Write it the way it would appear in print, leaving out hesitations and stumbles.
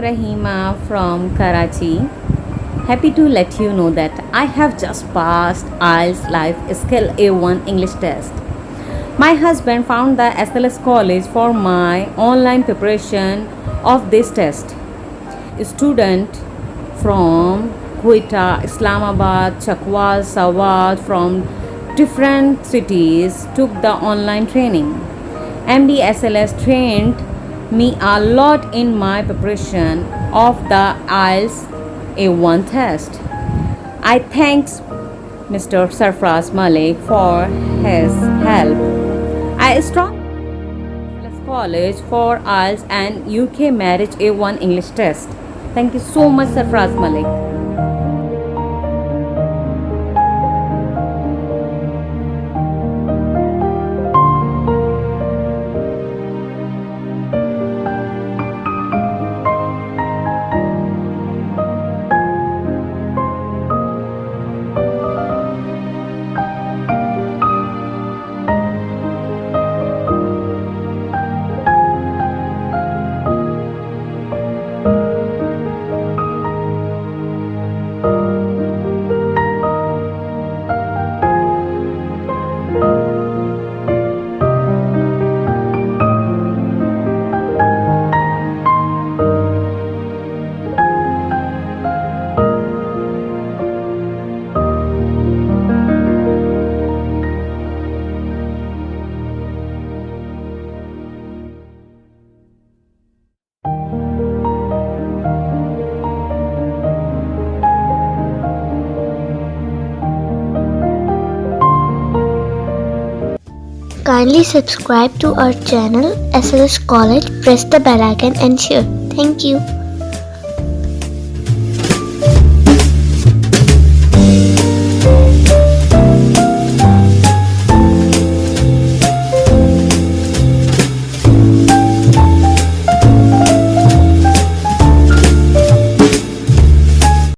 Rahima from Karachi. Happy to let you know that I have just passed IELTS LifeSkillsA1 English test. My husband found the SLS College for my online preparation of this test. A student from Quetta, Islamabad, Chakwal, Sawat from different cities took the online training. MD SLS trained me a lot in my preparation of the IELTS A1 test. I thank Mr. Sarfraz Malik for his help. I strongly SLS College for IELTS and UK Marriage A1 English test. Thank you so much, Sarfraz Malik. Kindly subscribe to our channel SLS College, press the bell icon and share. Thank you.